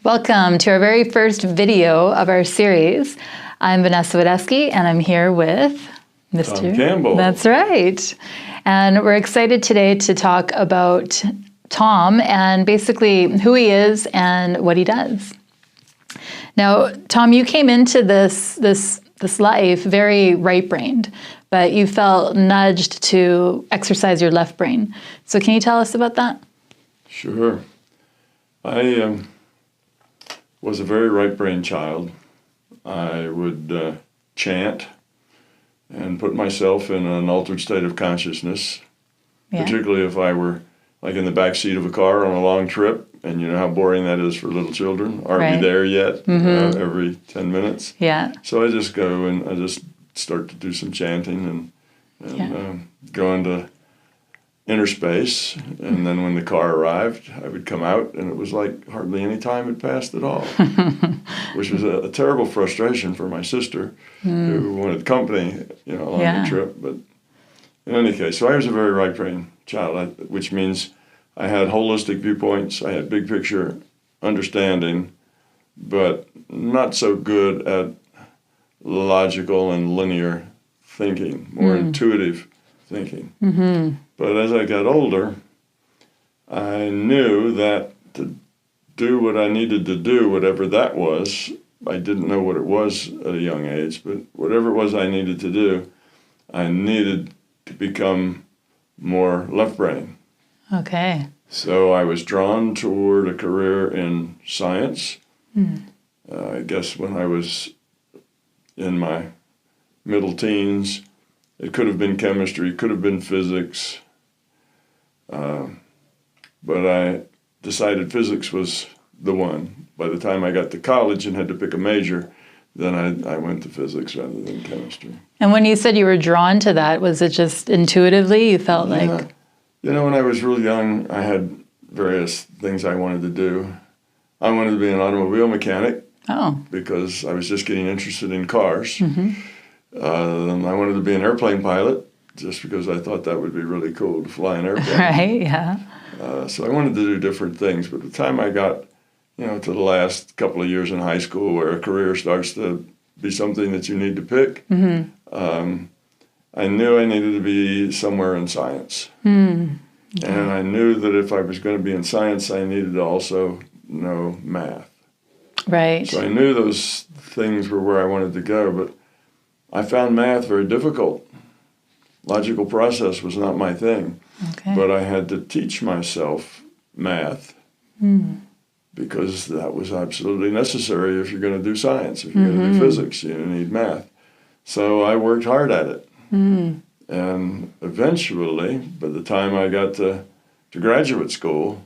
Welcome to our very first video of our series. I'm Vanessa Wideski, and I'm here with Mr. Campbell. That's right. And we're excited today to talk about Tom and basically who he is and what he does. Now, Tom, you came into this life very right-brained, but you felt nudged to exercise your left brain. So can you tell us about that? Sure. I was a very right-brained child. I would chant and put myself in an altered state of consciousness, particularly if I were like in the back seat of a car on a long trip, and you know how boring that is for little children. Aren't we there yet? Every 10 minutes. Yeah. So I just go and I just start to do some chanting and go into inner space, and then when the car arrived, I would come out, and it was like hardly any time had passed at all, which was a terrible frustration for my sister, who wanted company, along the trip. But in any case, so I was a very right-brained child, which means I had holistic viewpoints, I had big picture understanding, but not so good at logical and linear thinking, more intuitive thinking. But as I got older, I knew that to do what I needed to do, whatever that was, I didn't know what it was at a young age, but whatever it was I needed to do, I needed to become more left brain. Okay. So I was drawn toward a career in science. I guess when I was in my middle teens, it could have been chemistry, could have been physics, but I decided physics was the one. By the time I got to college and had to pick a major, then I went to physics rather than chemistry. And when you said you were drawn to that, was it just intuitively you felt like? When I was real young, I had various things I wanted to do. I wanted to be an automobile mechanic because I was just getting interested in cars. I wanted to be an airplane pilot just because I thought that would be really cool to fly an airplane. Right, yeah. So I wanted to do different things. But by the time I got, to the last couple of years in high school where a career starts to be something that you need to pick, I knew I needed to be somewhere in science. And I knew that if I was going to be in science, I needed to also know math. Right. So I knew those things were where I wanted to go, but I found math very difficult. Logical process was not my thing. Okay. But I had to teach myself math because that was absolutely necessary if you're going to do science. If you're going to do physics, you need math. So I worked hard at it. And eventually, by the time I got to graduate school,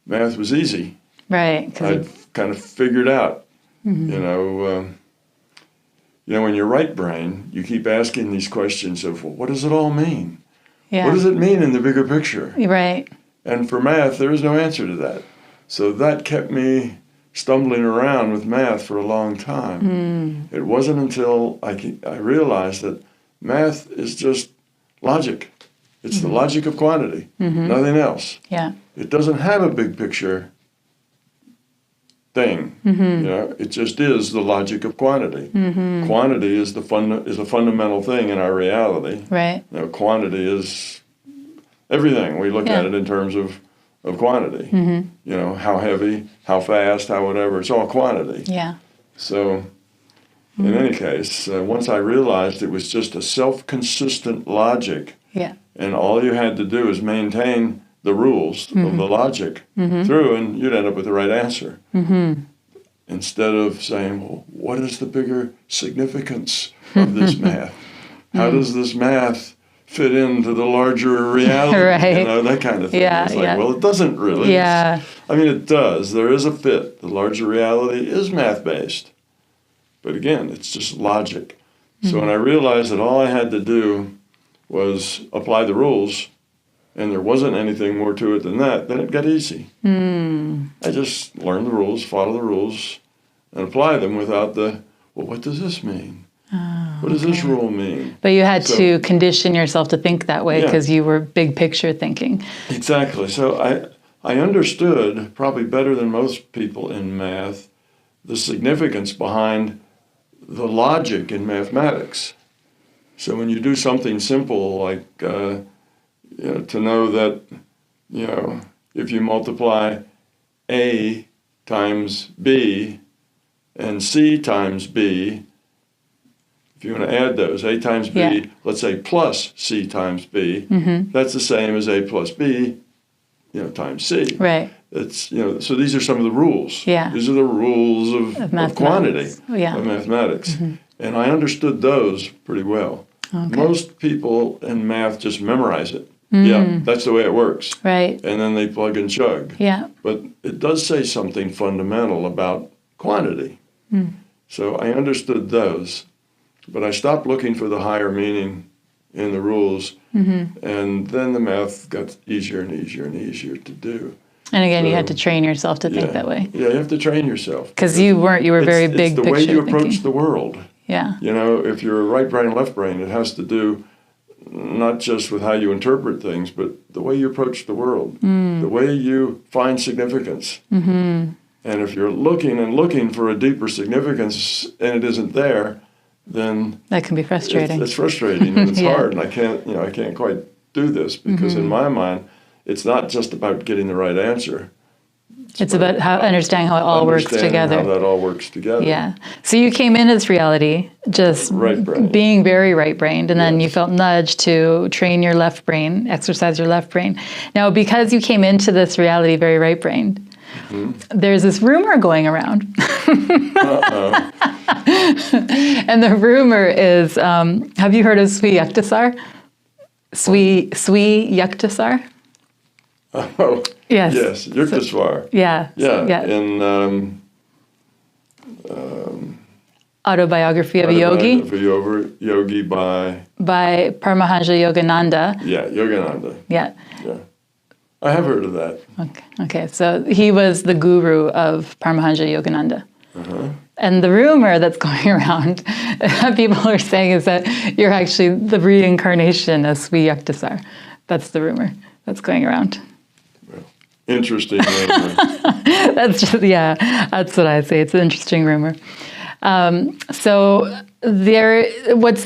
math was easy. Right. I'd kind of figured out, when you're right brain, you keep asking these questions of, well, what does it all mean? Yeah. What does it mean in the bigger picture? Right. And for math, there is no answer to that. So that kept me stumbling around with math for a long time. It wasn't until I realized that math is just logic. It's the logic of quantity, nothing else. Yeah. It doesn't have a big picture thing. It just is the logic of quantity. Quantity is a fundamental thing in our reality. Right. Quantity is everything. We look at it in terms of quantity. How heavy, how fast, how whatever. It's all quantity. Yeah. So in any case, once I realized it was just a self-consistent logic, and all you had to do is maintain the rules of the logic through, and you'd end up with the right answer. Instead of saying, well, what is the bigger significance of this math? How does this math fit into the larger reality? Right. That kind of thing. It's like, well, it doesn't really. Yeah. It does. There is a fit. The larger reality is math-based. But again, it's just logic. So when I realized that all I had to do was apply the rules, and there wasn't anything more to it than that, then it got easy. I just learned the rules, follow the rules, and apply them without well, what does this mean? What does this rule mean? But you had to condition yourself to think that way because you were big picture thinking. Exactly. So I understood, probably better than most people in math, the significance behind the logic in mathematics. So when you do something simple like to know that if you multiply A times B and C times B, if you want to add those, A times B, let's say plus C times B, that's the same as A plus B, times C. Right. It's so these are some of the rules. Yeah. These are the rules of quantity, of mathematics. And I understood those pretty well. Okay. Most people in math just memorize it. Yeah, that's the way it works. Right. And then they plug and chug. Yeah. But it does say something fundamental about quantity. So I understood those. But I stopped looking for the higher meaning in the rules. And then the math got easier and easier and easier to do. And again, you had to train yourself to think that way. Yeah, you have to train yourself. Because you were very big picture. It's the way you approach the world. Yeah. If you're a right brain, left brain, it has to do not just with how you interpret things, but the way you approach the world, the way you find significance. And if you're looking and looking for a deeper significance and it isn't there, then that can be frustrating. It's frustrating and it's hard, and I can't quite do this because in my mind, it's not just about getting the right answer. It's about understanding how it all works together. How that all works together. Yeah. So you came into this reality just being very right-brained, and then you felt nudged to train your left brain, exercise your left brain. Now, because you came into this reality very right-brained, there's this rumor going around. And the rumor is, have you heard of Swi-Yuktesar? Swi-Yuktesar? Oh, yes, Yuktesar. Yeah. In Autobiography of a Yogi. Yogi by Paramahansa Yogananda. Yeah, Yogananda. Yeah. I have heard of that. Okay. So he was the guru of Paramahansa Yogananda. And the rumor that's going around, people are saying, is that you're actually the reincarnation of Swi-Yuktesar. That's the rumor that's going around. Well, interesting rumor. That's what I say. It's an interesting rumor. What's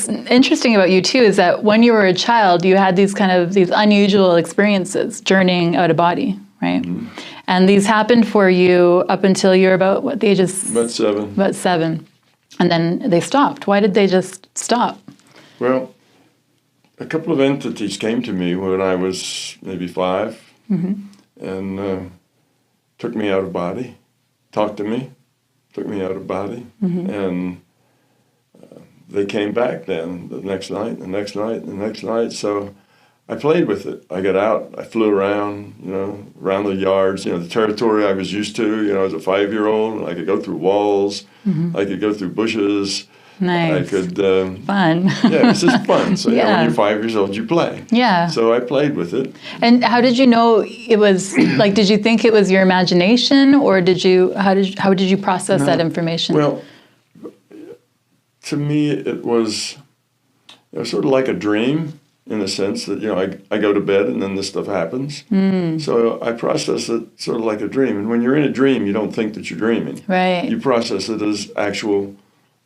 interesting about you too is that when you were a child, you had these unusual experiences, journeying out of body, right? And these happened for you up until you were about what the age is? About 7. About 7. And then they stopped. Why did they just stop? Well, a couple of entities came to me when I was maybe 5 and took me out of body, talked to me, took me out of body, and they came back then the next night, the next night, the next night. So I played with it. I got out, I flew around, around the yards, the territory I was used to, as a 5-year-old. I could go through walls, I could go through bushes. Nice. I could... fun. Yeah, it's just fun. So when you're 5 years old, you play. Yeah. So I played with it. And how did you know it was, did you think it was your imagination, or how did you process that information? Well, to me, it was sort of like a dream in the sense that, I go to bed and then this stuff happens. So I process it sort of like a dream. And when you're in a dream, you don't think that you're dreaming. Right. You process it as actual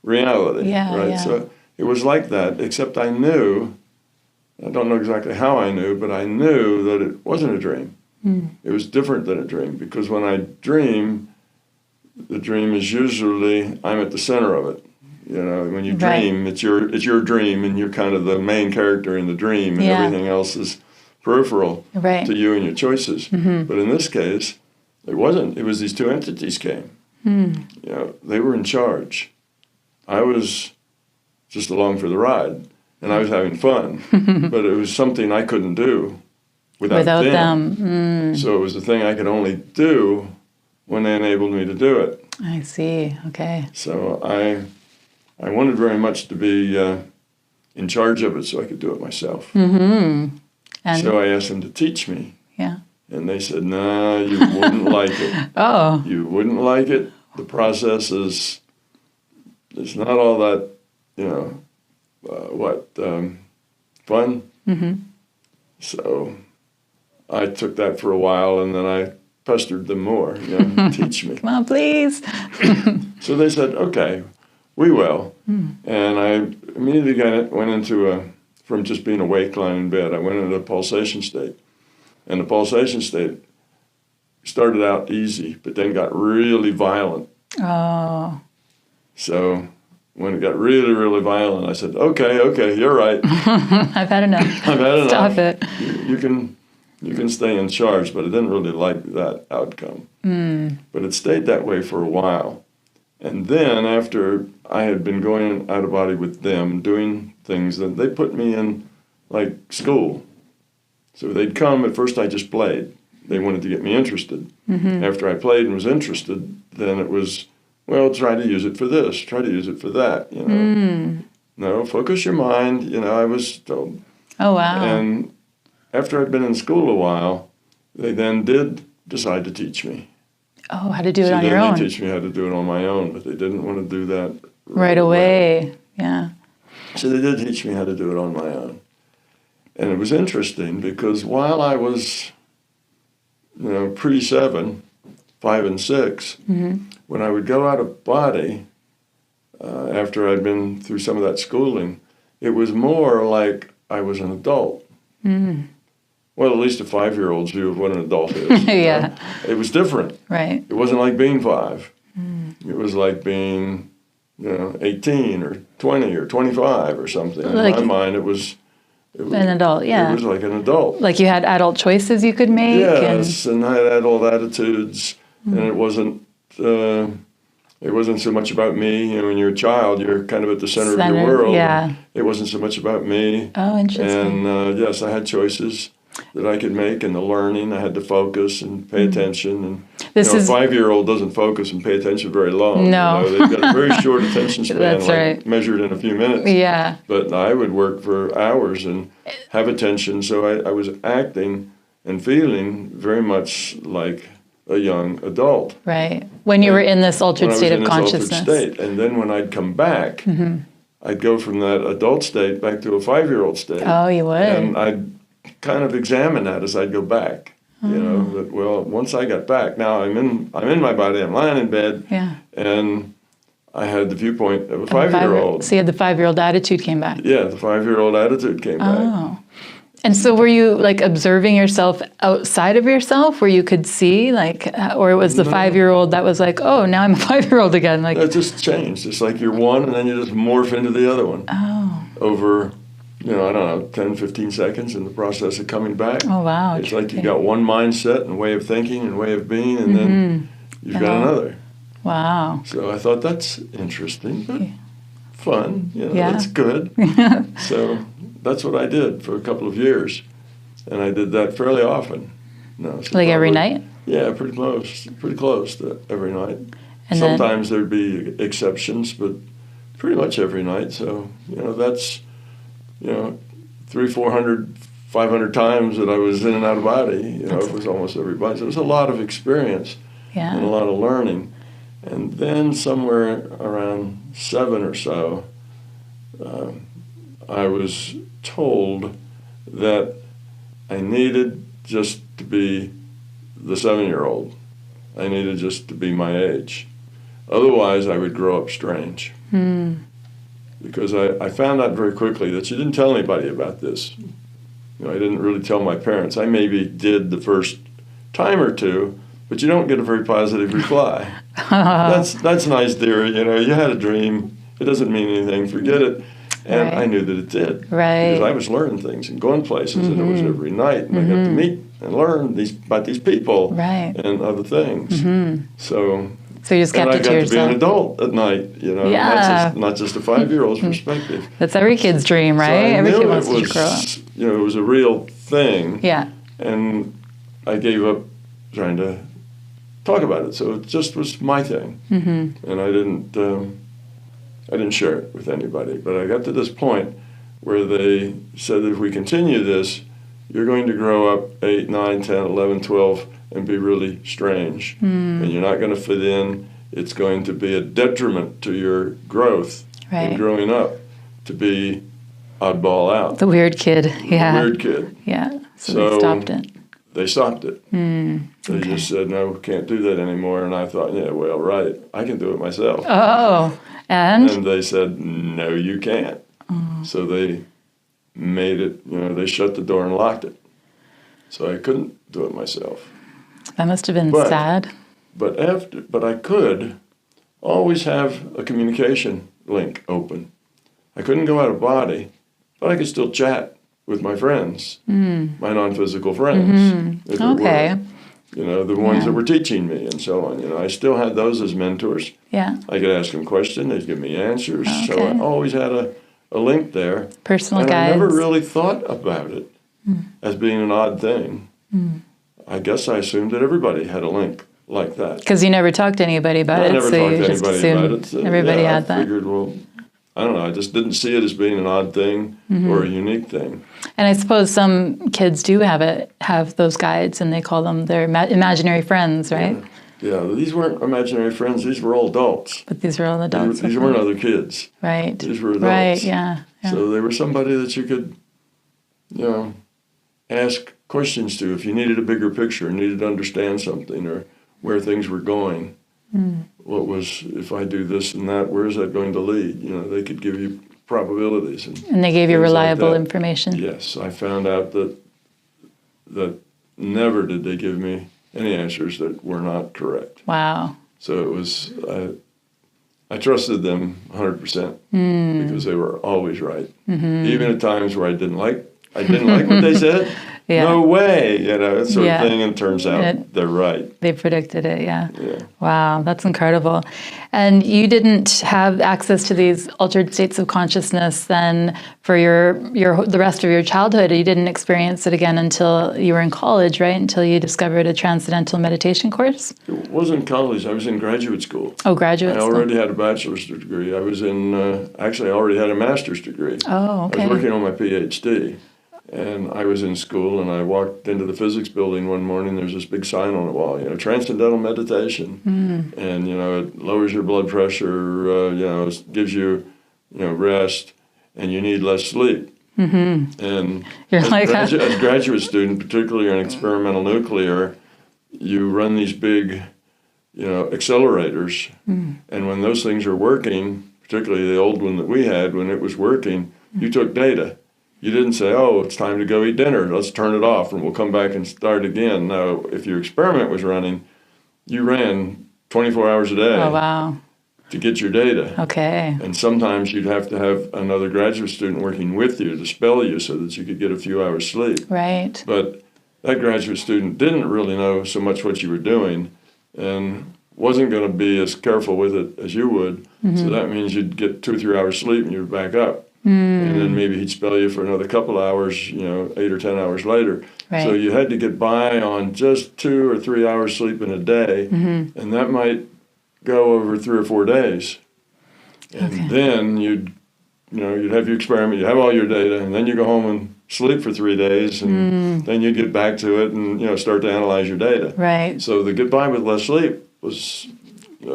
reality. Right. Yeah. So it was like that, except I knew, I don't know exactly how I knew, but I knew that it wasn't a dream. It was different than a dream, because when I dream, the dream is usually, I'm at the center of it. When you dream, it's your dream, and you're kind of the main character in the dream, and everything else is peripheral to you and your choices. But in this case, it wasn't. It was these two entities came. They were in charge. I was just along for the ride, and I was having fun, but it was something I couldn't do without them. So it was a thing I could only do when they enabled me to do it. I see. Okay. So I wanted very much to be in charge of it so I could do it myself. And so I asked them to teach me. Yeah. And they said, "Nah, you wouldn't like it. Oh. You wouldn't like it. The process is, it's not all that, fun." So I took that for a while, and then I pestered them more, teach me. Come on, please. So they said, okay, we will. And I immediately went into from just being awake lying in bed, I went into a pulsation state. And the pulsation state started out easy, but then got really violent. Oh. So when it got really, really violent, I said, okay, you're right. I've had enough. I've had enough. Stop it. You can stay in charge, but I didn't really like that outcome. But it stayed that way for a while. And then after I had been going out of body with them, doing things, that they put me in like school. So they'd come, at first I just played. They wanted to get me interested. After I played and was interested, then it was, well, try to use it for this, try to use it for that, No, focus your mind, I was told. Oh, wow. And after I'd been in school a while, they then did decide to teach me. Oh, how to do it on your own. They teach me how to do it on my own, but they didn't want to do that right away. Yeah. So they did teach me how to do it on my own. And it was interesting because while I was, pre-7, 5 and 6, when I would go out of body, after I'd been through some of that schooling, it was more like I was an adult. Well, at least a 5-year-old's view of what an adult is. Yeah. It was different. Right. It wasn't like being 5. It was like being, 18 or 20 or 25 or something. In my mind, it was an adult, yeah. It was like an adult. Like you had adult choices you could make? Yes, and I had adult attitudes, and it wasn't so much about me. When you're a child, you're kind of at the center of your world. Yeah. It wasn't so much about me. Oh, interesting. And yes, I had choices that I could make, and the learning, I had to focus and pay attention. And a 5-year-old doesn't focus and pay attention very long. No. They've got a very short attention span, That's right. Measured in a few minutes. Yeah. But I would work for hours and have attention, so I was acting and feeling very much like a young adult. Right. When you were in this altered state of consciousness. State. And then when I'd come back, I'd go from that adult state back to a 5-year-old state. Oh, you would? And I'd kind of examine that as I'd go back. That, well, once I got back, now I'm in my body, I'm lying in bed, and I had the viewpoint of a 5-year-old. So you had the 5-year-old attitude came back. Yeah, the 5-year-old attitude came back. Oh. And so were you like observing yourself outside of yourself where you could see, like, or it was the 5-year-old that was like, oh, now I'm a 5-year-old again? Like, it just changed. It's like you're one and then you just morph into the other one. Oh. Over, I don't know, 10, 15 seconds in the process of coming back. Oh, wow. It's like you got one mindset and way of thinking and way of being, and then you've got another. Wow. So I thought that's interesting, but fun. That's good. So that's what I did for a couple of years, and I did that fairly often. Like every night? Yeah, pretty close to every night. And sometimes there'd be exceptions, but pretty much every night. So that's 300, 400, 500 times that I was in and out of body. It was almost every body. So it was a lot of experience and a lot of learning. And then somewhere around 7 or so, I was told that I needed just to be the 7-year-old. I needed just to be my age. Otherwise, I would grow up strange. Because I found out very quickly that you didn't tell anybody about this. I didn't really tell my parents. I maybe did the first time or two, but you don't get a very positive reply. That's nice, dear. You had a dream. It doesn't mean anything. Forget it. And I knew that it did. Right. Because I was learning things and going places, and it was every night. And I got to meet and learn about these people and other things. So you just kept it to yourself. And I got to be an adult at night, not just a 5-year-old's perspective. That's every kid's dream, right? So every kid wants to grow up. It was a real thing. Yeah. And I gave up trying to talk about it. So it just was my thing. And I didn't share it with anybody. But I got to this point where they said that if we continue this, you're going to grow up 8, 9, 10, 11, 12, and be really strange. And you're not going to fit in. It's going to be a detriment to your growth in growing up to be oddball out. The weird kid, yeah. The weird kid. Yeah, so they stopped it. they stopped it. They just said, no, can't do that anymore. And I thought, yeah, well, right, I can do it myself. Oh, and? And they said, no, you can't. So they made it, they shut the door and locked it. So I couldn't do it myself. That must have been sad. But I could always have a communication link open. I couldn't go out of body, but I could still chat with my friends, my non-physical friends. If it were, the ones that were teaching me and so on. I still had those as mentors. Yeah. I could ask them questions, they'd give me answers. So I always had a link there. Personal guides. I never really thought about it as being an odd thing. I guess I assumed that everybody had a link like that. Because you never talked to anybody about it, never so talked you to just anybody assumed about it. So, everybody had that. I figured, well, I don't know, I just didn't see it as being an odd thing or a unique thing. And I suppose some kids do have those guides, and they call them their imaginary friends, right? Yeah, these weren't imaginary friends, these were all adults. But these were all adults. These weren't other kids. Right. These were adults. Right, yeah. So they were somebody that you could, ask questions to if you needed a bigger picture, needed to understand something or where things were going. What was, if I do this and that, where is that going to lead? They could give you probabilities. And they gave you reliable information. Yes, I found out that never did they give me any answers that were not correct. Wow. So it was, I trusted them 100% because they were always right. Even at times where I didn't like what they said. No way, sort of thing, and turns out they're right. They predicted it, yeah. Wow, that's incredible. And you didn't have access to these altered states of consciousness then for the rest of your childhood. You didn't experience it again until you were in college, right? Until you discovered a transcendental meditation course? It wasn't college. I was in graduate school. Oh, graduate school. I already had a bachelor's degree. I was actually I already had a master's degree. Oh, okay. I was working on my PhD. And I was in school, and I walked into the physics building one morning. There's this big sign on the wall, transcendental meditation. And, it lowers your blood pressure, it gives you, rest, and you need less sleep. And as a graduate student, particularly in experimental nuclear, you run these big, accelerators. And when those things are working, particularly the old one that we had, when it was working, you took data. You didn't say, oh, it's time to go eat dinner. Let's turn it off and we'll come back and start again. No, if your experiment was running, you ran 24 hours a day. Oh, wow. To get your data. Okay. And sometimes you'd have to have another graduate student working with you to spell you so that you could get a few hours sleep. Right. But that graduate student didn't really know so much what you were doing and wasn't going to be as careful with it as you would. So that means you'd get 2 or 3 hours sleep and you'd back up. And then maybe he'd spell you for another couple hours, 8 or 10 hours later. Right. So you had to get by on just 2 or 3 hours sleep in a day, and that might go over 3 or 4 days. And then you'd have your experiment, you'd have all your data, and then you go home and sleep for 3 days, and then you'd get back to it and start to analyze your data. Right. So the goodbye with less sleep was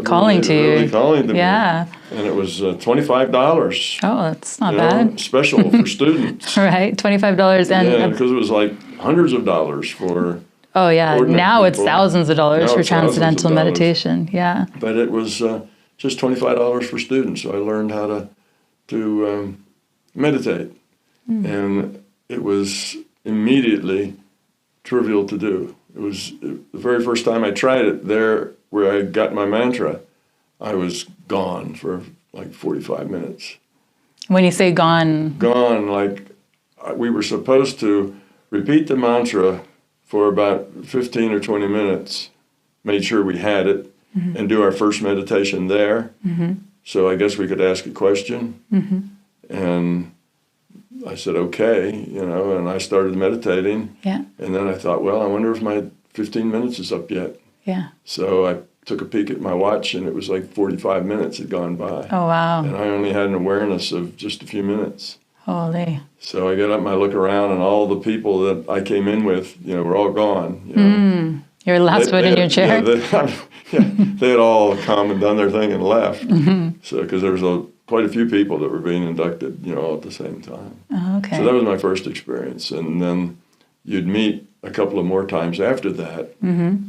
calling to you. Really calling to me. Yeah. And it was $25. Oh, that's not bad. Special for students. Right, $25. And because it was like hundreds of dollars for now it's people. thousands of dollars for transcendental meditation. Yeah. But it was just $25 for students. So I learned how to meditate. And it was immediately trivial to do. It was the very first time I tried it there where I got my mantra, I was gone for like 45 minutes. When you say gone? Gone, like we were supposed to repeat the mantra for about 15 or 20 minutes, made sure we had it, and do our first meditation there. So I guess we could ask a question. And I said, okay, and I started meditating. Yeah. And then I thought, well, I wonder if my 15 minutes is up yet. Yeah. So I took a peek at my watch, and it was like 45 minutes had gone by. Oh, wow. And I only had an awareness of just a few minutes. Holy. So I get up and I look around, and all the people that I came in with, were all gone. You're the last one in your chair? They had all come and done their thing and left. So, because there was quite a few people that were being inducted, all at the same time. Oh, okay. So that was my first experience. And then you'd meet a couple of more times after that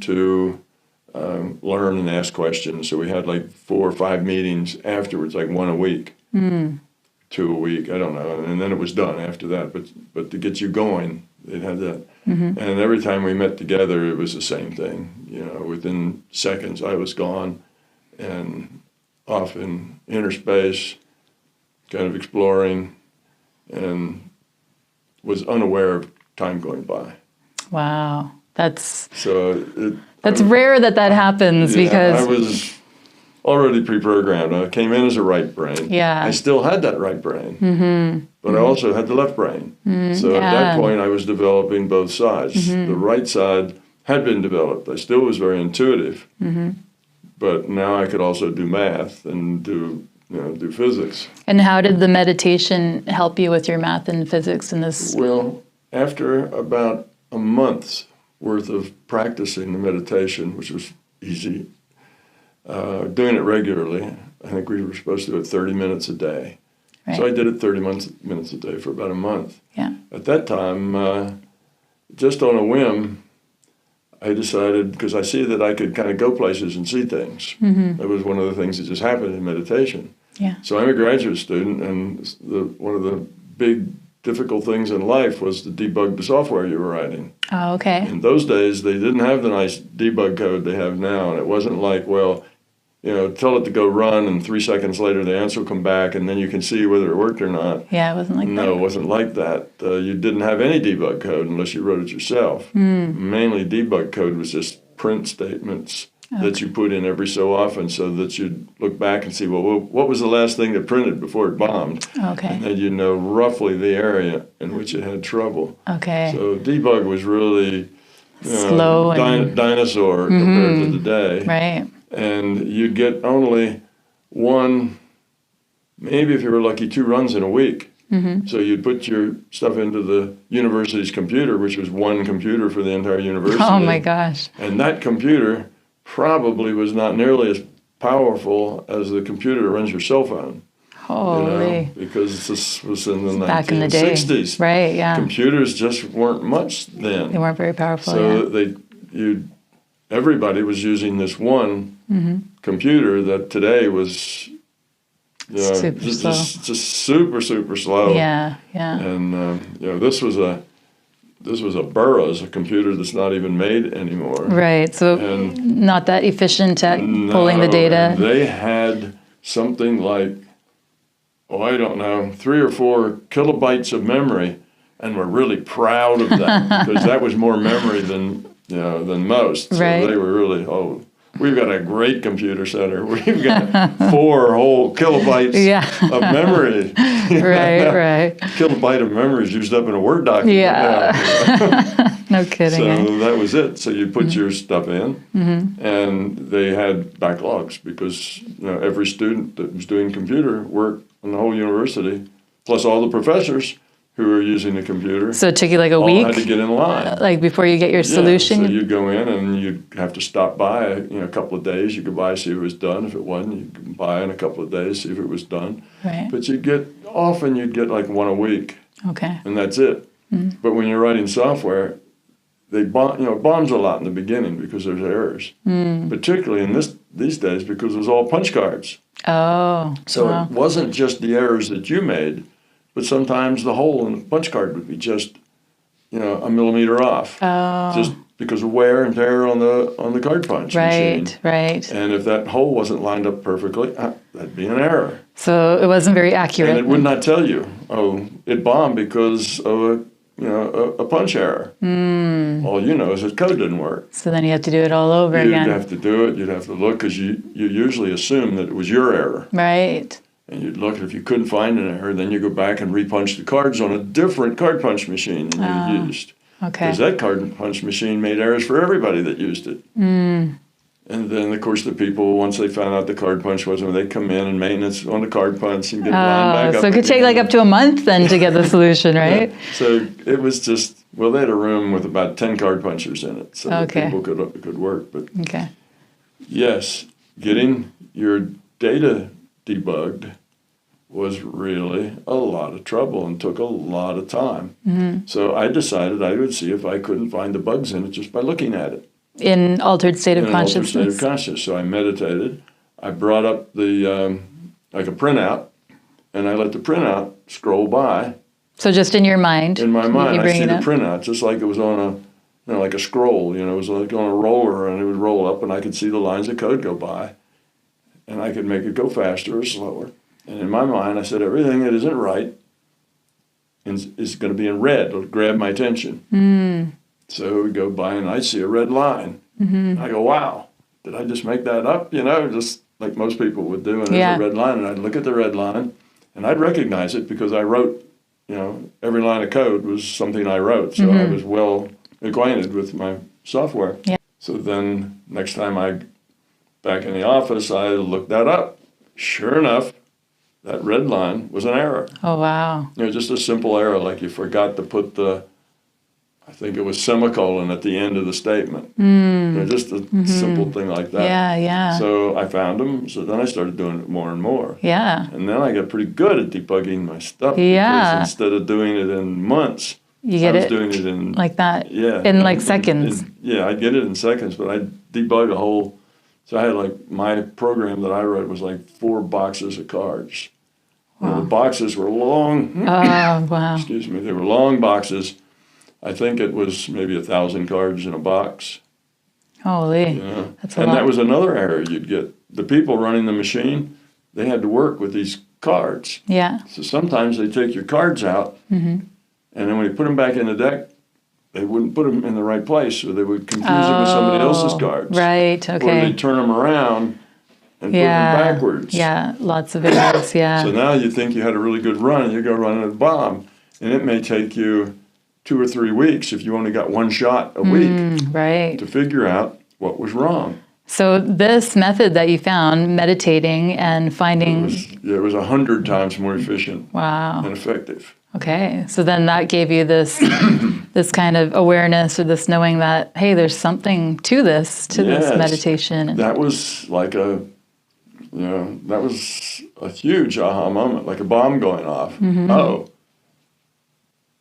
to learn and ask questions. So we had like 4 or 5 meetings afterwards, like 1 a week, 2 a week, I don't know. And then it was done after that. But to get you going, it had that. And every time we met together, it was the same thing. You know, within seconds, I was gone and off in inner space, kind of exploring, and was unaware of time going by. Wow. That's so rare that happens, because I was already pre-programmed. I came in as a right brain. Yeah. I still had that right brain, but I also had the left brain. So at that point, I was developing both sides. The right side had been developed. I still was very intuitive, but now I could also do math and do physics. And how did the meditation help you with your math and physics in this? Well, after about a month's worth of practicing the meditation, which was easy, doing it regularly, I think we were supposed to do it 30 minutes a day. Right. So I did it 30 minutes a day for about a month. Yeah. At that time, just on a whim, I decided, because I see that I could kind of go places and see things. That was one of the things that just happened in meditation. Yeah. So I'm a graduate student, and one of the big difficult things in life was to debug the software you were writing. Oh, okay. In those days, they didn't have the nice debug code they have now, and it wasn't like, well, tell it to go run, and 3 seconds later the answer will come back, and then you can see whether it worked or not. Yeah, it wasn't like that. No, it wasn't like that. You didn't have any debug code unless you wrote it yourself. Mainly debug code was just print statements that you put in every so often so that you'd look back and see, well, what was the last thing that printed before it bombed? Okay. And then you'd know roughly the area in which it had trouble. Okay. So debug was really slow and dinosaur compared to today. Right. And you'd get only one, maybe if you were lucky, 2 runs in a week. So you'd put your stuff into the university's computer, which was one computer for the entire university. Oh my gosh. And that computer probably was not nearly as powerful as the computer that runs your cell phone. Holy. Because this was in the back 1960s. In the day. Right, yeah. Computers just weren't much then. They weren't very powerful. So everybody was using this one computer that today was just super, super slow. Yeah, yeah. And this was a Burroughs, a computer that's not even made anymore. Right. So not that efficient at pulling the data. They had something like, I don't know, 3 or 4 kilobytes of memory, and we're really proud of that because that was more memory than most. So they were really, we've got a great computer center. We've got 4 whole kilobytes of memory. Right. A kilobyte of memory is used up in a Word document. Yeah. No kidding. So that was it. So you put your stuff in, and they had backlogs because every student that was doing computer work in the whole university, plus all the professors who were using the computer. So it took you like a week? Had to get in line. Like before you get your solution? So you'd go in and you'd have to stop by a couple of days. You could buy, see if it was done. If it wasn't, you could buy in a couple of days, see if it was done. Right. But you'd get like 1 a week. Okay. And that's it. But when you're writing software, it bombs a lot in the beginning because there's errors. Particularly in these days because it was all punch cards. Oh. So it wasn't just the errors that you made, but sometimes the hole in the punch card would be just, a millimeter off. Oh. Just because of wear and tear on the card punch machine. Right. And if that hole wasn't lined up perfectly, that'd be an error. So it wasn't very accurate. And it would not tell you, it bombed because of a punch error. All you know is that code didn't work. So then you have to do it all over again. You'd have to do it. You'd have to look because you usually assume that it was your error. Right. And you'd look, if you couldn't find an error, then you go back and repunch the cards on a different card punch machine than you used. Okay. Because that card punch machine made errors for everybody that used it. And then, of course, the people, once they found out the card punch wasn't, they come in and maintenance on the card punch and get lined back up. So it could take like up to a month then to get the solution, right? So it was just, they had a room with about 10 card punchers in it, so that people could work. But yes, getting your data debugged was really a lot of trouble and took a lot of time. So I decided I would see if I couldn't find the bugs in it just by looking at it. In altered state of consciousness. Altered state of consciousness. So I meditated. I brought up the like a printout, and I let the printout scroll by. So just in your mind. In my mind, I see the printout just like it was on a, like a scroll. It was like on a roller, and it would roll up, and I could see the lines of code go by, and I could make it go faster or slower. And in my mind, I said, everything that isn't right is going to be in red. It'll grab my attention. So we go by, and I see a red line. I go, wow, did I just make that up? Just like most people would do. And there's a red line, and I'd look at the red line, and I'd recognize it because I wrote, every line of code was something I wrote. So I was well acquainted with my software. Yeah. So then next time back in the office, I looked that up. Sure enough, that red line was an error. Oh, wow. Just a simple error, like you forgot to put I think it was semicolon at the end of the statement. Just a simple thing like that. Yeah. So I found them, so then I started doing it more and more. Yeah. And then I got pretty good at debugging my stuff. Yeah. Because instead of doing it in months, I was doing it in... Like that? Yeah. In like seconds? I'd get it in seconds, but I'd debug a whole... So I had like, my program that I wrote was like 4 boxes of cards. Wow. The boxes were long. Oh, wow. Excuse me. They were long boxes. I think it was maybe 1,000 cards in a box. Holy. That's a lot. And that was another error you'd get. The people running the machine, they had to work with these cards. Yeah. So sometimes they take your cards out, and then when you put them back in the deck, they wouldn't put them in the right place, so they would confuse them with somebody else's cards. Right, okay. Or they'd turn them around and put them backwards. Yeah, lots of errors, yeah. So now you think you had a really good run, and you go running a bomb, and it may take you 2 or 3 weeks if you only got 1 shot a week to figure out what was wrong. So this method that you found, meditating and finding... It was 100 times more efficient and effective. Okay, so then that gave you this this kind of awareness or this knowing that, hey, there's something to this meditation. That was like that was a huge aha moment, like a bomb going off. Oh,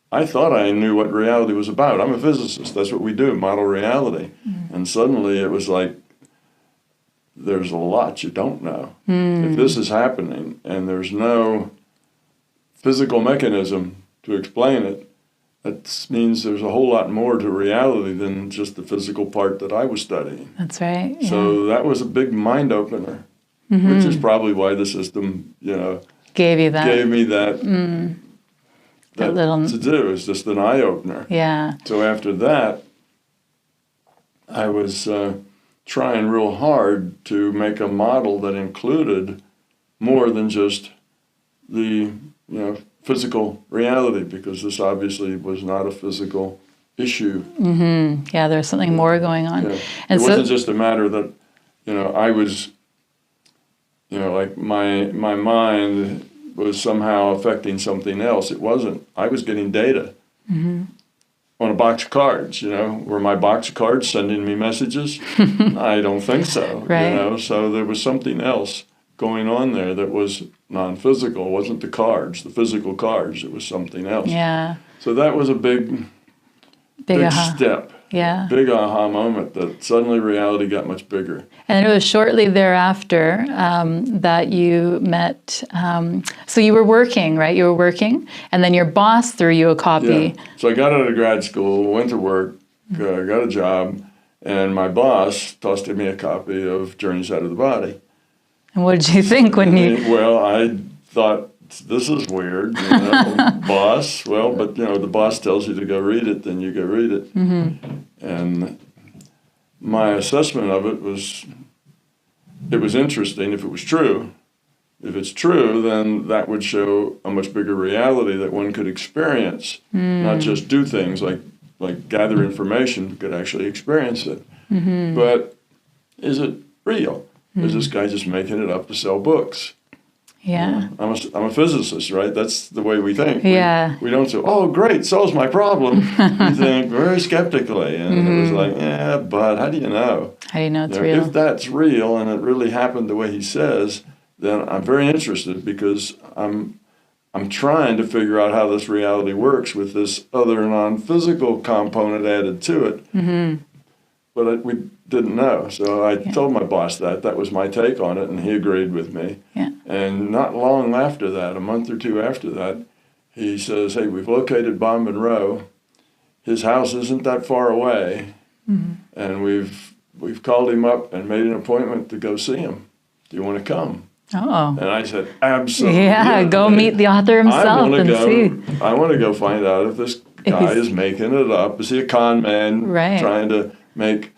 I thought I knew what reality was about. I'm a physicist. That's what we do, model reality. And suddenly it was like, there's a lot you don't know. If this is happening and there's no physical mechanism to explain it, that means there's a whole lot more to reality than just the physical part that I was studying. That's right. Yeah. So that was a big mind opener, which is probably why the system, gave me that little to do. It's just an eye opener. Yeah. So after that, I was trying real hard to make a model that included more than just the physical reality, because this obviously was not a physical issue. Yeah, there's something more going on. Yeah. And it wasn't just a matter that, I was, like my mind was somehow affecting something else. It wasn't. I was getting data on a box of cards, Were my box of cards sending me messages? I don't think so, Right. So there was something else going on there that was non-physical. It wasn't the cards, the physical cards. It was something else. Yeah. So that was a big step. Yeah. Big aha moment that suddenly reality got much bigger. And it was shortly thereafter that you met, so you were working, right? You were working, and then your boss threw you a copy. Yeah. So I got out of grad school, went to work, got a job, and my boss tossed me a copy of Journeys Out of the Body. And what did you think when you... Well, I thought, this is weird, boss. Well, but, the boss tells you to go read it, then you go read it. And my assessment of it was interesting if it was true. If it's true, then that would show a much bigger reality that one could experience, not just do things like gather information, but could actually experience it. But is it real? Is this guy just making it up to sell books? Yeah. I'm a physicist, right? That's the way we think. Yeah. We don't say, oh, great, solves my problem. We think very skeptically. And it was like, yeah, but how do you know? How do you know it's real? If that's real and it really happened the way he says, then I'm very interested because I'm trying to figure out how this reality works with this other non-physical component added to it. Mm-hmm. But we didn't know. So I told my boss that was my take on it, and he agreed with me. Yeah. And not long after that, a month or two after that, he says, hey, we've located Bob Monroe. His house isn't that far away, and we've called him up and made an appointment to go see him. Do you want to come? Oh. And I said, absolutely. Yeah, go meet the author himself and see. I want to go find out if this guy is making it up. Is he a con man trying to make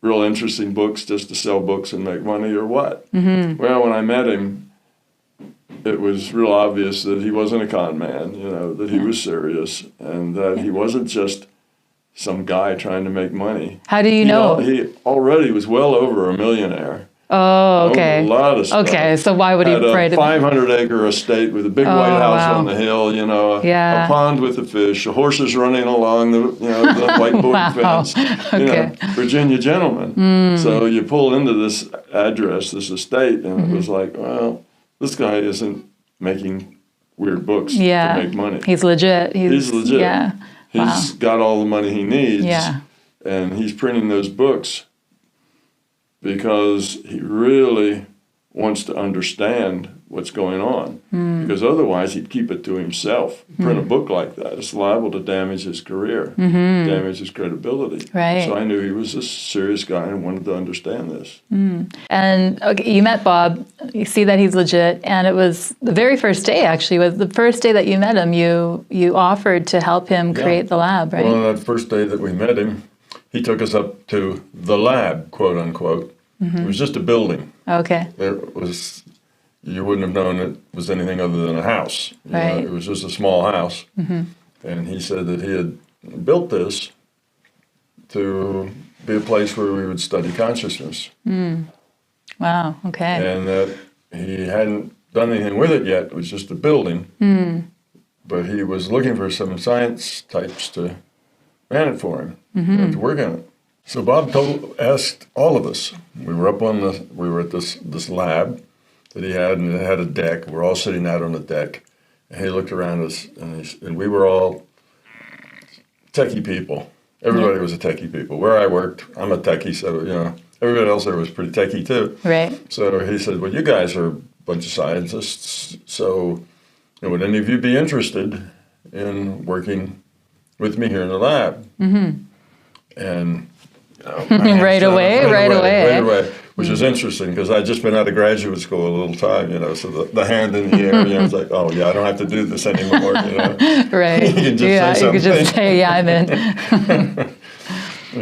real interesting books just to sell books and make money, or what? Mm-hmm. Well, when I met him, it was real obvious that he wasn't a con man, that he was serious, and that he wasn't just some guy trying to make money. How do you know? He already was well over a millionaire. Oh, okay. Owned a lot of stuff. Okay, so why would he pray to 500-acre estate with a big white house on the hill, a pond with the fish, horses running along the white board fence, Virginia gentleman. So you pull into this address, this estate, and it was like, well, this guy isn't making weird books to make money. He's legit. He's legit. Yeah. He's got all the money he needs. Yeah. And he's printing those books because he really wants to understand what's going on. Because otherwise he'd keep it to himself. Print a book like that, it's liable to damage his career, damage his credibility. Right. So I knew he was a serious guy and wanted to understand this. And you met Bob, you see that he's legit, and it was the very first day, actually, was the first day that you met him, you offered to help him create the lab, right? Well, that first day that we met him, he took us up to the lab, quote unquote. It was just a building. Okay. You wouldn't have known it was anything other than a house. Right. It was just a small house. And he said that he had built this to be a place where we would study consciousness. Wow, okay. And that he hadn't done anything with it yet. It was just a building. But he was looking for some science types to man it for him, to work on it. So Bob asked all of us. We were at this lab that he had, and it had a deck. We're all sitting out on the deck, and he looked around us, and we were all techie people. Everybody was a techie people. Where I worked, I'm a techie, so everybody else there was pretty techie too. Right. So he said, "Well, you guys are a bunch of scientists, so would any of you be interested in working with me here in the lab?" And right away. Which is interesting because I'd just been out of graduate school a little time, so the hand in the air, it's like, oh yeah, I don't have to do this anymore, Right. You can just say something. You could just say, yeah, I'm in.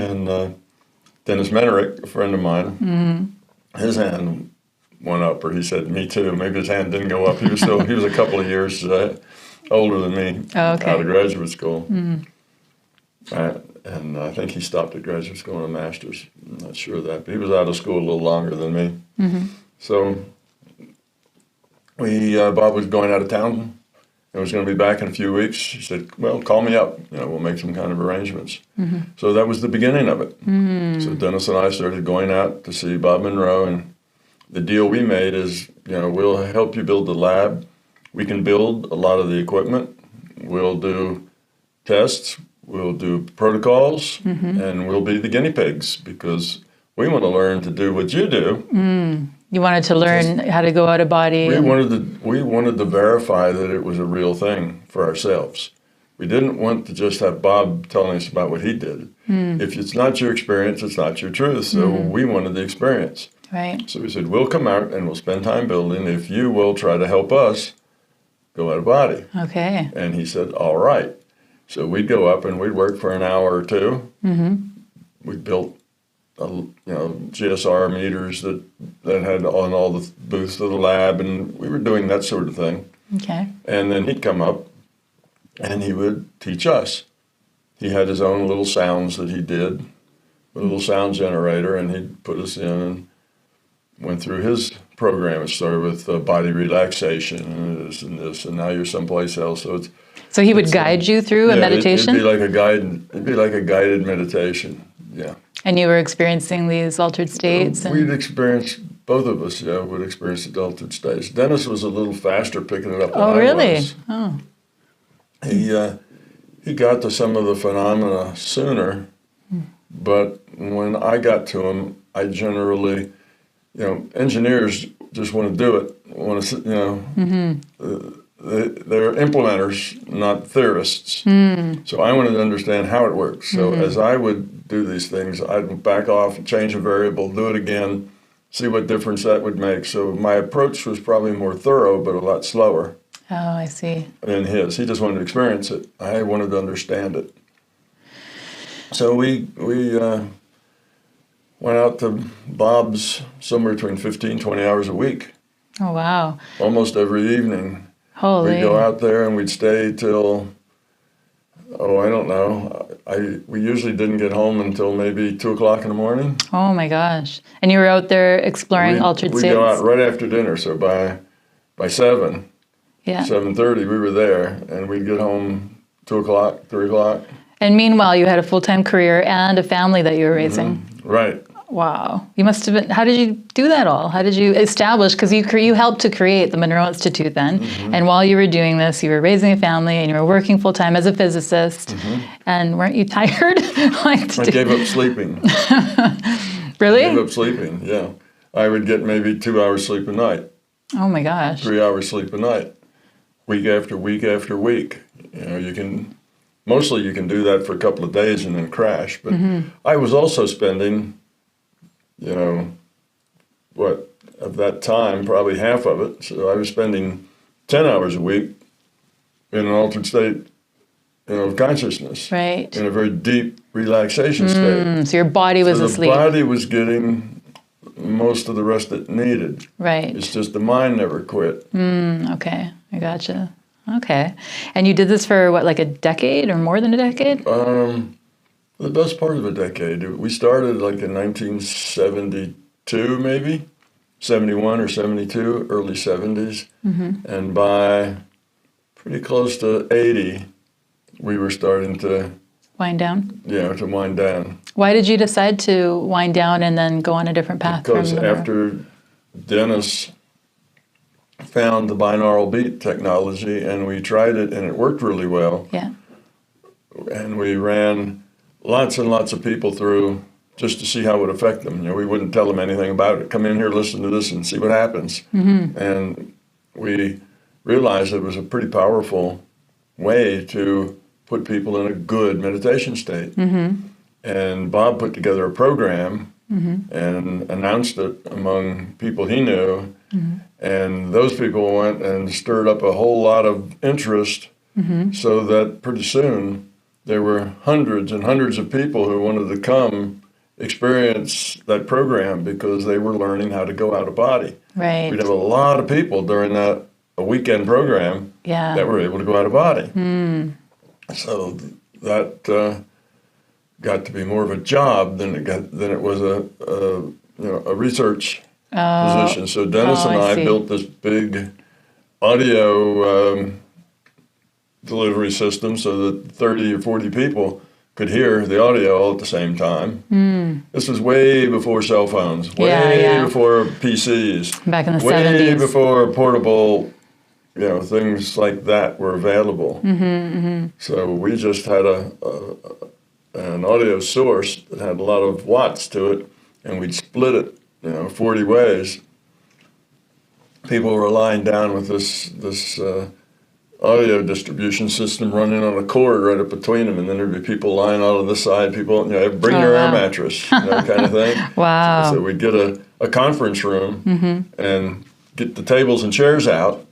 And Dennis Menerick, a friend of mine, his hand went up, or he said, me too. Maybe his hand didn't go up. He was a couple of years older than me, out of graduate school. And I think he stopped at graduate school and a master's. I'm not sure of that, but he was out of school a little longer than me. So Bob was going out of town and was going to be back in a few weeks. He said, well, call me up. We'll make some kind of arrangements. So that was the beginning of it. So Dennis and I started going out to see Bob Monroe, and the deal we made is, we'll help you build the lab. We can build a lot of the equipment. We'll do tests. We'll do protocols, and we'll be the guinea pigs because we want to learn to do what you do. You wanted to learn how to go out of body. We wanted to verify that it was a real thing for ourselves. We didn't want to just have Bob telling us about what he did. If it's not your experience, it's not your truth. So we wanted the experience. Right. So we said, we'll come out and we'll spend time building if you will try to help us go out of body. Okay. And he said, all right. So we'd go up and we'd work for an hour or two. We built, GSR meters that had on all the booths of the lab, and we were doing that sort of thing. Okay. And then he'd come up and he would teach us. He had his own little sounds that he did, a little sound generator, and he'd put us in and went through his program. It started with body relaxation and this, and now you're someplace else. So he would guide you through a meditation? It'd be like a guided meditation, yeah. And you were experiencing these altered states? We'd experienced both of us, would experience the altered states. Dennis was a little faster picking it up than I really? was. Oh, He got to some of the phenomena sooner, but when I got to them, I generally, engineers just want to do it. They're implementers, not theorists. So I wanted to understand how it works. So as I would do these things, I'd back off, change a variable, do it again, see what difference that would make. So my approach was probably more thorough, but a lot slower. Oh, I see. Than his. He just wanted to experience it. I wanted to understand it. So we went out to Bob's somewhere between 15, 20 hours a week. Oh, wow. Almost every evening. Holy. We'd go out there and we'd stay till, I don't know. We usually didn't get home until maybe 2 o'clock in the morning. Oh, my gosh. And you were out there exploring altered states? We'd go out right after dinner, so by 7, 7:30 we were there, and we'd get home 2 o'clock, 3 o'clock. And meanwhile, you had a full-time career and a family that you were raising. Right. Wow. You must have been, how did you do that all? How did you establish, because you helped to create the Monroe Institute then, and while you were doing this, you were raising a family and you were working full-time as a physicist, and weren't you tired? I gave up sleeping. Really? I gave up sleeping, yeah. I would get maybe 2 hours sleep a night. Oh my gosh. 3 hours sleep a night, week after week after week. Mostly you can do that for a couple of days and then crash. But I was also spending, of that time, probably half of it. So I was spending 10 hours a week in an altered state, of consciousness. Right. In a very deep relaxation state. So your body was asleep. The body was getting most of the rest it needed. Right. It's just the mind never quit. Okay. I gotcha. Okay. And you did this for like a decade or more than a decade? The best part of a decade. We started like in 1972 maybe, 71 or 72, early 70s. And by pretty close to 80, we were starting to wind down? Yeah, to wind down. Why did you decide to wind down and then go on a different path? Because after Dennis found the binaural beat technology and we tried it and it worked really well. Yeah. And we ran lots and lots of people through just to see how it would affect them. We wouldn't tell them anything about it. Come in here, listen to this, and see what happens. And we realized it was a pretty powerful way to put people in a good meditation state. And Bob put together a program and announced it among people he knew. And those people went and stirred up a whole lot of interest so that pretty soon there were hundreds and hundreds of people who wanted to come experience that program because they were learning how to go out of body. Right. We'd have a lot of people during a weekend program that were able to go out of body. So that got to be more of a job than it was a research position. So Dennis and I built this big audio delivery system so that 30 or 40 people could hear the audio all at the same time. This was way before cell phones, way before PCs. Back in the 70s. Way before portable, things like that were available. So we just had an audio source that had a lot of watts to it, and we'd split it, 40 ways. People were lying down with this audio distribution system running on a cord right up between them, and then there'd be people lying out on this side, people, bring their air mattress, kind of thing. Wow. So we'd get a conference room and get the tables and chairs out,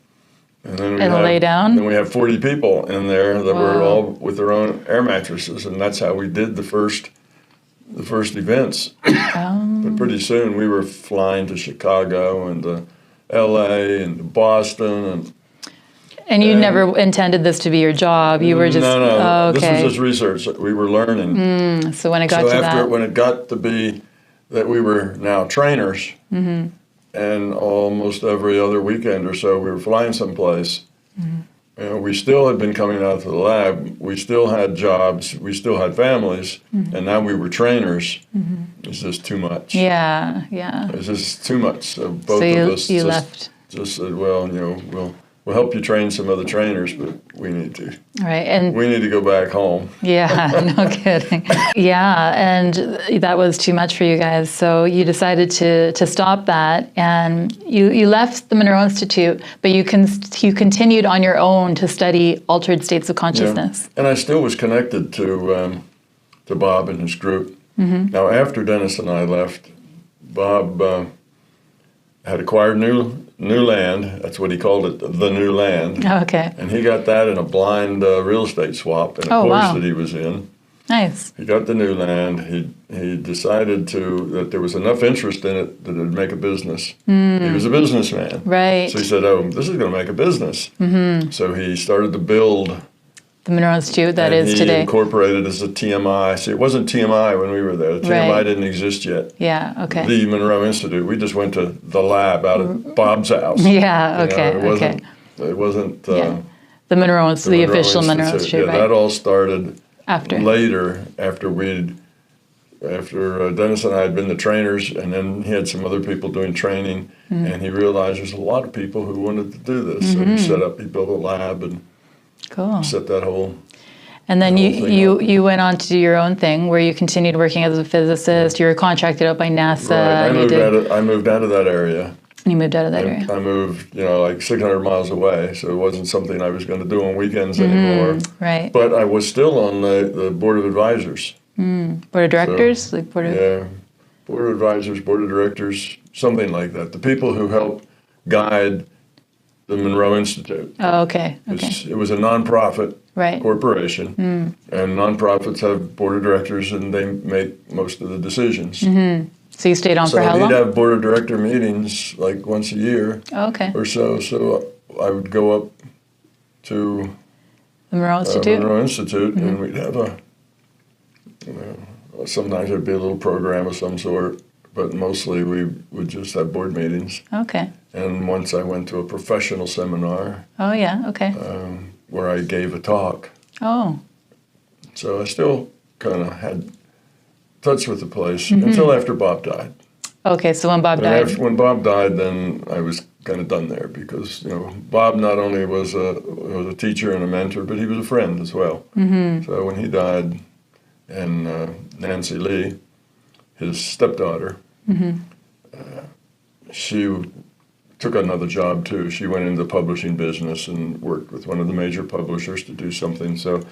and then we'd lay down? Then we have 40 people in there that were all with their own air mattresses, and that's how we did the first events. But pretty soon we were flying to Chicago and to LA and to Boston and you never intended this to be your job. You were just no. This was just research. We were learning. So when it got to that, when it got to be that we were now trainers, and almost every other weekend or so we were flying someplace, we still had been coming out to the lab. We still had jobs. We still had families. And now we were trainers. It's just too much. Yeah, yeah. It's just too much. So both of us left. Just said, well, we'll help you train some other trainers, but we need to. Right, and we need to go back home. Yeah, no kidding. Yeah, and that was too much for you guys, so you decided to stop that, and you left the Monroe Institute, but you continued on your own to study altered states of consciousness. Yeah. And I still was connected to Bob and his group. Now, after Dennis and I left, Bob had acquired new land. That's what he called it, the new land. Oh, okay. And he got that in a blind real estate swap in a course that he was in. Nice. He got the new land. He decided that there was enough interest in it that it would make a business. He was a businessman. Right. So he said, oh, this is going to make a business. So he started to build the Monroe Institute that is today. He incorporated as a TMI. See, it wasn't TMI when we were there. TMI didn't exist yet. Yeah, okay. The Monroe Institute. We just went to the lab out at Bob's house. Yeah, okay, It wasn't the Monroe, the official Monroe Institute. Yeah, that all started later, after Dennis and I had been the trainers, and then he had some other people doing training, and he realized there's a lot of people who wanted to do this. So he built a lab and set that whole. And then you went on to do your own thing, where you continued working as a physicist. You were contracted out by NASA. Right. I moved out of that area. You moved out of that area. I moved, like 600 miles away, so it wasn't something I was going to do on weekends anymore. Right. But I was still on the board of advisors. Board of directors? Board of advisors, board of directors, something like that. The people who help guide the Monroe Institute. Oh, okay. It was a nonprofit corporation, and nonprofits have board of directors, and they make most of the decisions. So you stayed on for how long? So we'd have board of director meetings like once a year or so. So I would go up to the Monroe Institute, and we'd have sometimes there'd be a little program of some sort, but mostly we would just have board meetings. Okay. And once I went to a professional seminar. Oh, yeah, okay. Where I gave a talk. Oh. So I still kind of had touch with the place until after Bob died. Okay, so when Bob died. When Bob died, then I was kind of done there because Bob not only was a teacher and a mentor, but he was a friend as well. So when he died, and Nancy Lee, his stepdaughter, she took another job too. She went into the publishing business and worked with one of the major publishers to do something. So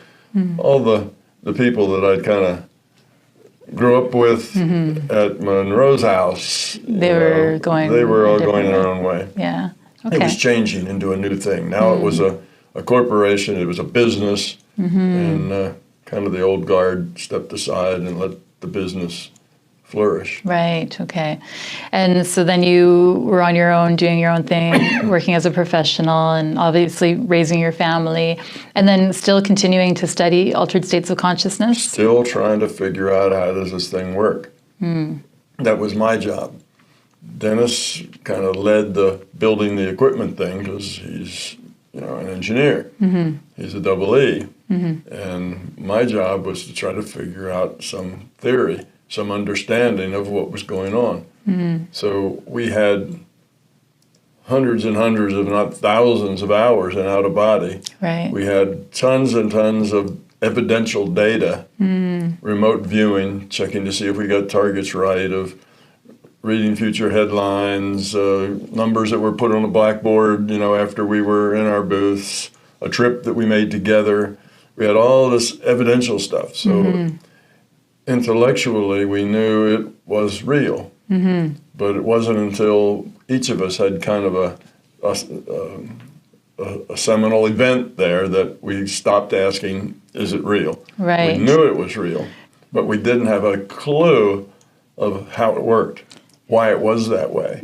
all the people that I'd kind of grew up with at Monroe's house, they were all going their own way. Yeah. Okay. It was changing into a new thing. Now it was a corporation, it was a business, and kind of the old guard stepped aside and let the business flourish. Right, okay. And so then you were on your own, doing your own thing, working as a professional and obviously raising your family, and then still continuing to study altered states of consciousness? Still trying to figure out how does this thing work. That was my job. Dennis kind of led the building the equipment thing because he's an engineer. He's a double E. And my job was to try to figure out some theory, some understanding of what was going on. So we had hundreds and hundreds, if not thousands of hours in out of body. Right. We had tons and tons of evidential data, remote viewing, checking to see if we got targets right, of reading future headlines, numbers that were put on a blackboard, after we were in our booths, a trip that we made together. We had all this evidential stuff. So intellectually, we knew it was real. But it wasn't until each of us had kind of a seminal event there that we stopped asking, is it real? Right. We knew it was real, but we didn't have a clue of how it worked, why it was that way.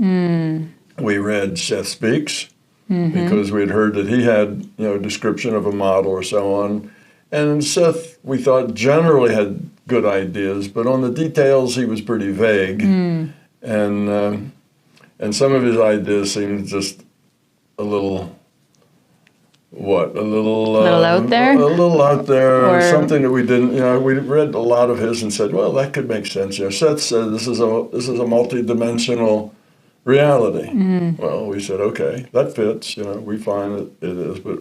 We read Seth Speaks because we had heard that he had a description of a model or so on. And Seth, we thought, generally had good ideas, but on the details he was pretty vague. And some of his ideas seemed just a little what, a little out there? A little out there, or something that we didn't, we read a lot of his and said, well, that could make sense. Seth said this is a multi-dimensional reality. Well, we said, okay, that fits, we find it is, but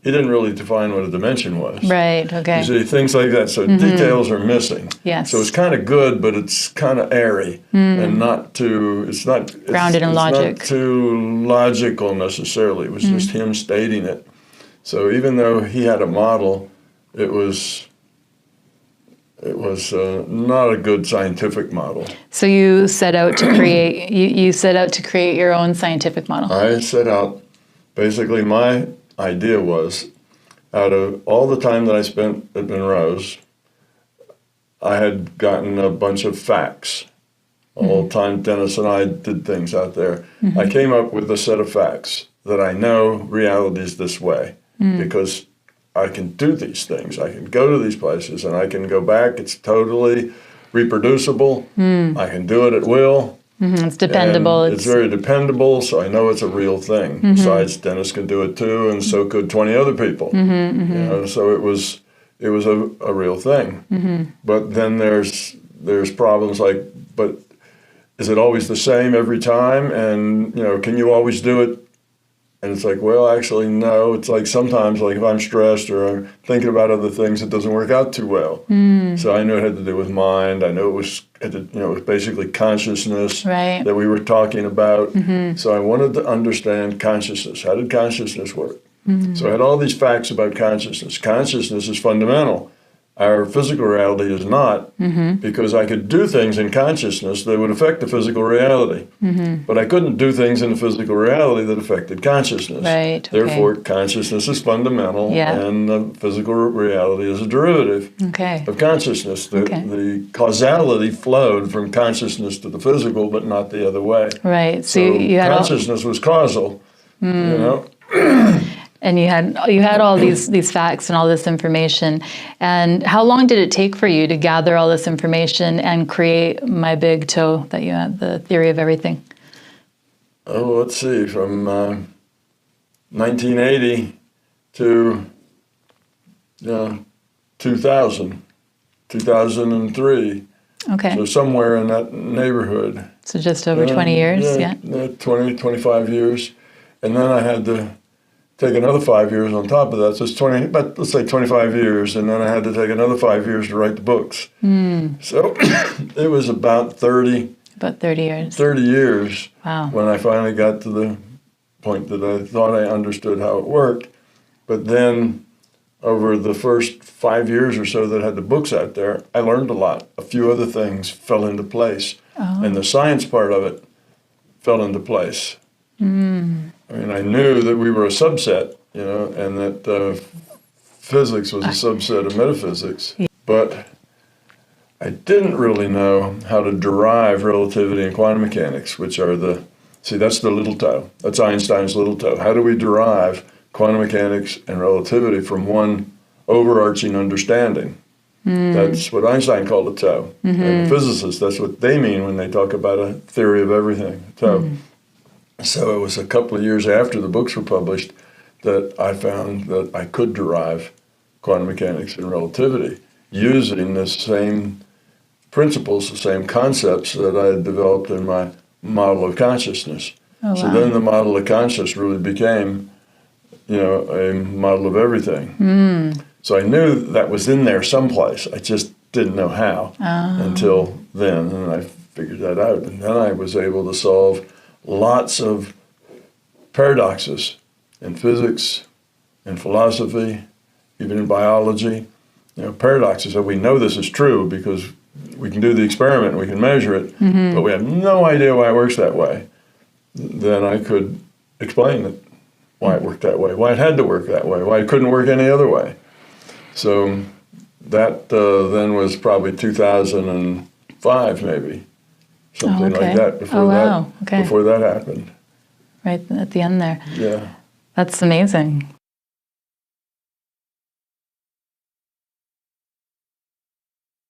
he didn't really define what a dimension was. Right, okay. You see, things like that, so details are missing. Yes. So it's kind of good, but it's kind of airy and not too, it's grounded in logic. Not too logical necessarily. It was just him stating it. So even though he had a model, it was not a good scientific model. So you set out to create you set out to create your own scientific model. I set out, basically my idea was, out of all the time that I spent at Monroe's, I had gotten a bunch of facts. All the time Dennis and I did things out there. I came up with a set of facts that I know reality is this way because I can do these things. I can go to these places and I can go back. It's totally reproducible. I can do it at will. It's dependable. It's very dependable, so I know it's a real thing. Besides, Dennis can do it too, and so could 20 other people. So it was a real thing. But then there's problems like, but is it always the same every time? And can you always do it? And it's like, well, actually, no. It's like sometimes, like if I'm stressed or I'm thinking about other things, it doesn't work out too well. So I knew it had to do with mind. I knew it was, it was basically consciousness that we were talking about. So I wanted to understand consciousness. How did consciousness work? So I had all these facts about consciousness. Consciousness is fundamental. Our physical reality is not, because I could do things in consciousness that would affect the physical reality. But I couldn't do things in the physical reality that affected consciousness. Right. Therefore, consciousness is fundamental, and the physical reality is a derivative of consciousness. The causality flowed from consciousness to the physical, but not the other way. Right. So you had consciousness was causal, And you had all these facts and all this information. And how long did it take for you to gather all this information and create My Big Toe that you had, the theory of everything? Oh, let's see, from 1980 to 2000, 2003. Okay. So somewhere in that neighborhood. So just over 20 years, 20, 25 years. And then I had to take another 5 years on top of that. So it's 20, but let's say 25 years, and then I had to take another 5 years to write the books. So it was about 30. About 30 years. 30 years. Wow. When I finally got to the point that I thought I understood how it worked. But then over the first 5 years or so that I had the books out there, I learned a lot. A few other things fell into place. And the science part of it fell into place. I mean, I knew that we were a subset, and that physics was a subset of metaphysics. But I didn't really know how to derive relativity and quantum mechanics, which are that's the little toe. That's Einstein's little toe. How do we derive quantum mechanics and relativity from one overarching understanding? That's what Einstein called a toe. And the physicists, that's what they mean when they talk about a theory of everything, a toe. So it was a couple of years after the books were published that I found that I could derive quantum mechanics and relativity using the same principles, the same concepts that I had developed in my model of consciousness. So then the model of consciousness really became, a model of everything. So I knew that was in there someplace. I just didn't know how until then, and I figured that out. And then I was able to solve lots of paradoxes in physics, in philosophy, even in biology. Paradoxes that we know this is true because we can do the experiment and we can measure it, but we have no idea why it works that way. Then I could explain it, why it worked that way, why it had to work that way, why it couldn't work any other way. So that then was probably 2005 maybe. Something like that before that happened. Right at the end there. Yeah. That's amazing.